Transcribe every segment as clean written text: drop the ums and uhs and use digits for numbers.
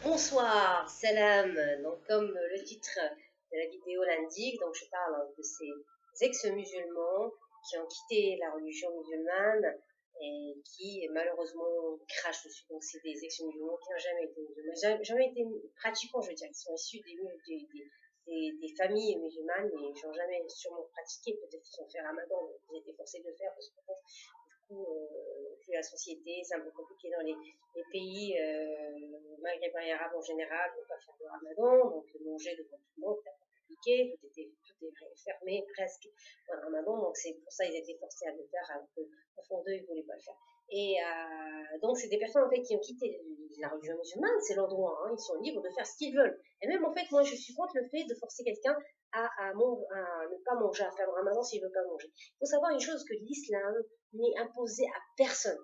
Bonsoir, salam. Donc, comme le titre de la vidéo l'indique, donc je parle de ces ex-musulmans qui ont quitté la religion musulmane et qui malheureusement crachent dessus. Donc, c'est des ex-musulmans qui n'ont jamais été musulmans, jamais été pratiquants, je veux dire. Ils sont issus des familles musulmanes, mais ils n'ont jamais sûrement pratiqué. Peut-être qu'ils ont fait Ramadan, mais ils étaient forcés de le faire parce que bon, du coup, vu la société, c'est un peu compliqué dans les pays maghrébins et arabes en général ne pas faire le ramadan, donc manger devant tout le monde, c'était un peu compliqué, tout est fermé presque dans le ramadan, donc c'est pour ça qu'ils étaient forcés à le faire, alors qu'au fond d'eux, ils ne voulaient pas le faire. Et donc, c'est des personnes en fait qui ont quitté la religion musulmane, c'est leur droit, hein, ils sont libres de faire ce qu'ils veulent. Et même en fait, moi, je suis contre le fait de forcer quelqu'un à ne pas manger, à faire le ramadan s'il ne veut pas manger. Il faut savoir une chose, que l'islam n'est imposé à personne.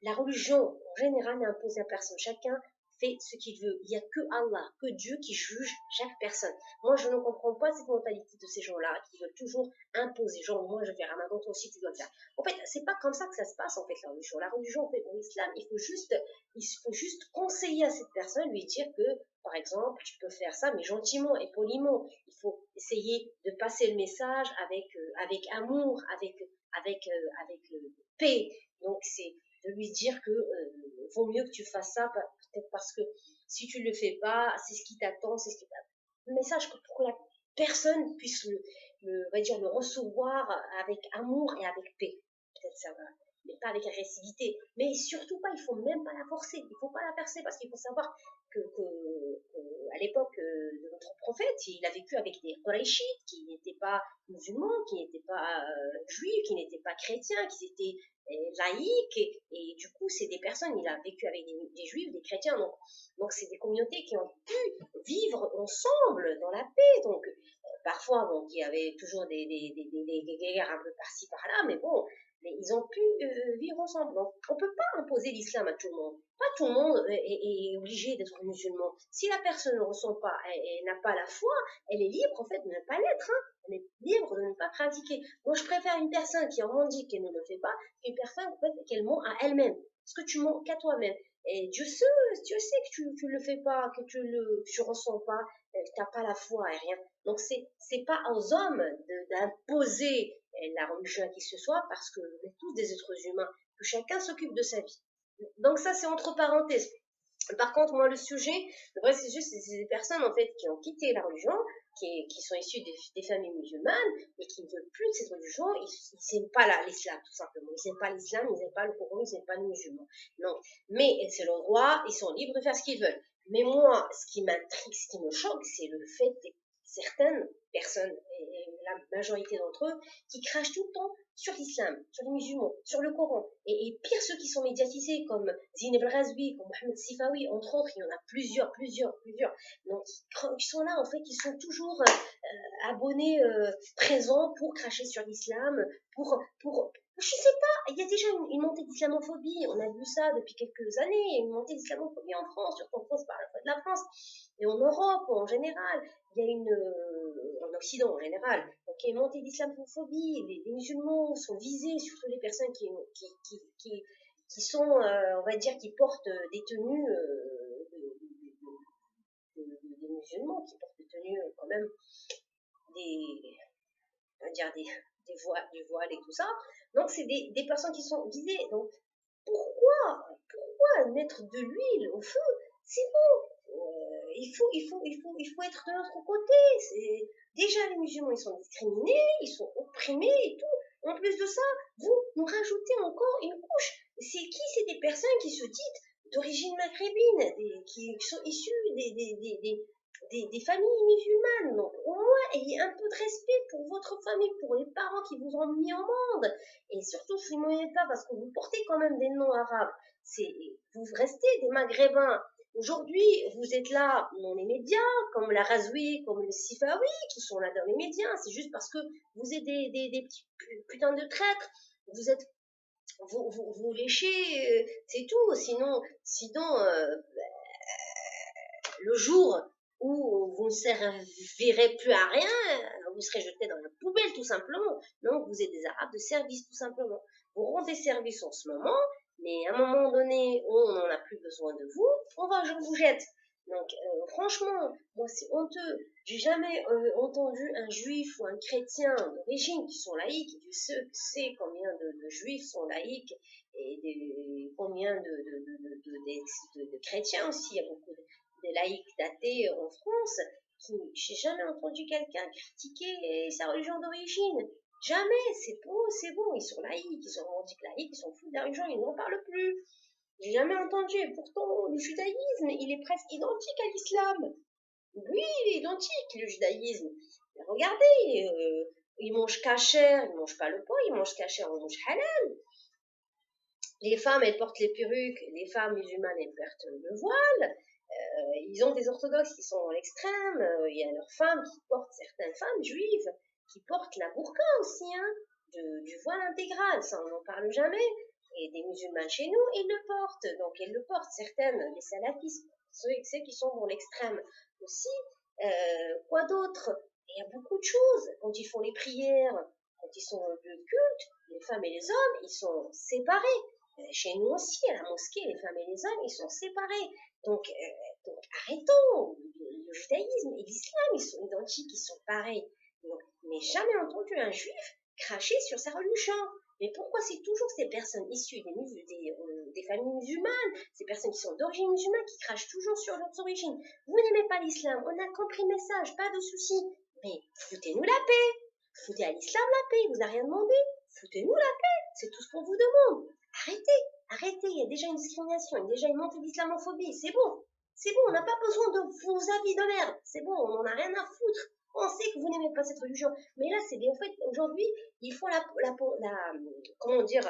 La religion, en général, n'est imposée à personne. Chacun fait ce qu'il veut. Il n'y a que Allah, que Dieu qui juge chaque personne. Moi, je ne comprends pas cette mentalité de ces gens-là qui veulent toujours imposer. Genre, moi, je fais Ramadan, toi aussi, tu dois le faire. En fait, c'est pas comme ça que ça se passe, en fait, la religion. La religion, en fait, dans l'islam, il faut juste conseiller à cette personne, lui dire que, par exemple, tu peux faire ça, mais gentiment et poliment. Il faut essayer de passer le message avec amour, avec paix. Donc, c'est de lui dire que vaut mieux que tu fasses ça, peut-être parce que si tu ne le fais pas, c'est ce qui t'attend, c'est ce qui t'attend. Le message pour que la personne puisse on va dire, le recevoir avec amour et avec paix. Peut-être ça va, mais pas avec agressivité. Mais surtout pas, il faut même pas la forcer, il faut pas la percer, parce qu'il faut savoir à l'époque de notre prophète, il a vécu avec des Qurayshites qui n'étaient pas musulmans, qui n'étaient pas juifs, qui n'étaient pas chrétiens, qui étaient laïques, et du coup, c'est des personnes, il a vécu avec des juifs, des chrétiens, donc c'est des communautés qui ont pu vivre ensemble dans la paix. Donc, parfois, bon, il y avait toujours des guerres un peu par-ci, par-là, mais bon, ils ont pu vivre ensemble. Donc, on ne peut pas imposer l'islam à tout le monde. Pas tout le monde est obligé d'être musulman. Si la personne ne ressent pas, elle n'a pas la foi, elle est libre en fait de ne pas l'être. Hein. Elle est libre de ne pas pratiquer. Moi, je préfère une personne qui revendique qu'elle ne le fait pas qu'une personne en fait, qu'elle ment à elle-même. Parce que tu mens qu'à toi-même. Et Dieu sait que tu ne le fais pas, que tu ressens pas, que tu n'as pas la foi et rien. Donc, c'est pas aux hommes d'imposer la religion à qui que ce soit, parce que nous sommes tous des êtres humains, que chacun s'occupe de sa vie. Donc ça, c'est entre parenthèses. Par contre, moi, le vrai sujet, c'est des personnes, en fait, qui ont quitté la religion, qui sont issues des familles musulmanes, et qui ne veulent plus de cette religion, ils n'aiment pas l'islam, tout simplement. Ils n'aiment pas l'islam, ils n'aiment pas le Coran, ils n'aiment pas les musulmans. Donc, mais c'est leur droit, ils sont libres de faire ce qu'ils veulent. Mais moi, ce qui m'intrigue, ce qui me choque, c'est le fait que certaines personnes, et la majorité d'entre eux, qui crachent tout le temps sur l'islam, sur les musulmans, sur le Coran. Et pire, ceux qui sont médiatisés, comme Zineb El-Razoui, comme Mohamed Sifawi, entre autres, il y en a plusieurs. Donc, ils sont là, en fait, ils sont toujours abonnés, présents pour cracher sur l'islam, je sais pas, il y a déjà une montée d'islamophobie, on a vu ça depuis quelques années, une montée d'islamophobie en France, surtout en France, par la fois de la France, et en Europe en général, il y a en Occident en général, donc il y a une montée d'islamophobie, les musulmans sont visés, surtout les personnes qui sont, on va dire, qui portent des tenues des musulmans, qui portent des tenues quand même on va dire du voile et tout ça. Donc c'est des personnes qui sont visées. Donc pourquoi mettre de l'huile au feu? C'est bon. Il faut être de notre côté. Déjà les musulmans ils sont discriminés, ils sont opprimés et tout. En plus de ça, vous nous rajoutez encore une couche. C'est des personnes qui se disent d'origine maghrébine, qui sont issues des familles musulmanes. Donc, au moins, ayez un peu de respect pour votre famille, pour les parents qui vous ont mis au monde. Et surtout, si vous n'êtes pas, parce que vous portez quand même des noms arabes. Vous restez des maghrébins. Aujourd'hui, vous êtes là dans les médias, comme la Razoui, comme le Sifawi, qui sont là dans les médias. C'est juste parce que vous êtes des petits putains de traîtres. Vous léchez, c'est tout. Sinon le jour où vous ne servirez plus à rien, vous serez jeté dans la poubelle tout simplement. Donc vous êtes des arabes de service tout simplement. Vous rendez service en ce moment, mais à un moment donné où on n'en a plus besoin de vous, je vous jette. Donc, franchement, moi, c'est honteux. J'ai jamais entendu un juif ou un chrétien d'origine qui sont laïcs, et Dieu sait combien de juifs sont laïcs, et combien de chrétiens aussi. Il y a beaucoup de laïcs d'athées en France. J'ai jamais entendu quelqu'un critiquer sa religion d'origine. Jamais, c'est bon, ils sont laïcs, ils sont revendiqués laïcs, ils sont fous de la religion, ils n'en parlent plus. J'ai jamais entendu, et pourtant le judaïsme, il est presque identique à l'islam. Oui, il est identique, le judaïsme. Mais regardez, ils mangent kasher, ils mangent pas le porc, ils mangent kasher, on mange halal. Les femmes, elles portent les perruques, les femmes musulmanes, elles portent le voile. Ils ont des orthodoxes qui sont à l'extrême, il y a leurs femmes qui portent, certaines femmes juives, qui portent la burqa aussi, hein, du voile intégral, ça on n'en parle jamais. Et des musulmanes chez nous, ils le portent, donc elles le portent, certaines, les salafistes, ceux qui sont dans l'extrême aussi. Quoi d'autre? Il y a beaucoup de choses, quand ils font les prières, quand ils sont le culte, les femmes et les hommes, ils sont séparés. Chez nous aussi, à la mosquée, les femmes et les hommes, ils sont séparés. Donc arrêtons. Le judaïsme et l'islam, ils sont identiques, ils sont pareils. Donc, mais jamais entendu un juif cracher sur sa religion. Mais pourquoi c'est toujours ces personnes issues des familles musulmanes, ces personnes qui sont d'origine musulmane, qui crachent toujours sur leurs origines? Vous n'aimez pas l'islam, on a compris le message, pas de souci. Mais foutez-nous la paix. Foutez à l'islam la paix, il vous a rien demandé. Foutez-nous la paix, c'est tout ce qu'on vous demande. Arrêtez, il y a déjà une discrimination, il y a déjà une montée d'islamophobie, c'est bon, on n'a pas besoin de vos avis de merde, c'est bon, on n'en a rien à foutre, on sait que vous n'aimez pas cette religion, mais là, c'est bien, en fait, aujourd'hui, ils font comment dire,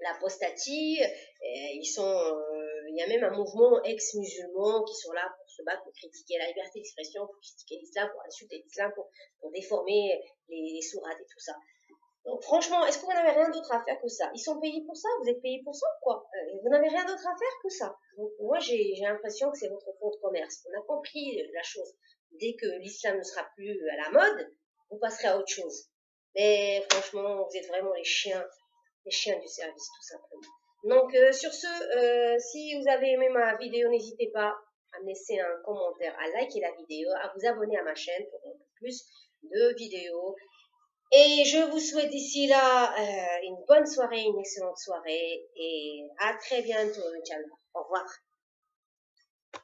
l'apostatie, il y a même un mouvement ex-musulman qui sont là pour se battre, pour critiquer la liberté d'expression, pour critiquer l'islam, pour insulter l'islam, pour déformer les sourates et tout ça. Donc franchement, est-ce que vous n'avez rien d'autre à faire que ça? Ils sont payés pour ça? Vous êtes payés pour ça ou quoi? Vous n'avez rien d'autre à faire que ça. Donc moi, j'ai l'impression que c'est votre fonds de commerce. On a compris la chose. Dès que l'islam ne sera plus à la mode, vous passerez à autre chose. Mais franchement, vous êtes vraiment les chiens du service, tout simplement. Donc sur ce, si vous avez aimé ma vidéo, n'hésitez pas à me laisser un commentaire, à liker la vidéo, à vous abonner à ma chaîne pour plus de vidéos. Et je vous souhaite d'ici là une bonne soirée, une excellente soirée et à très bientôt, Inch'Allah. Au revoir.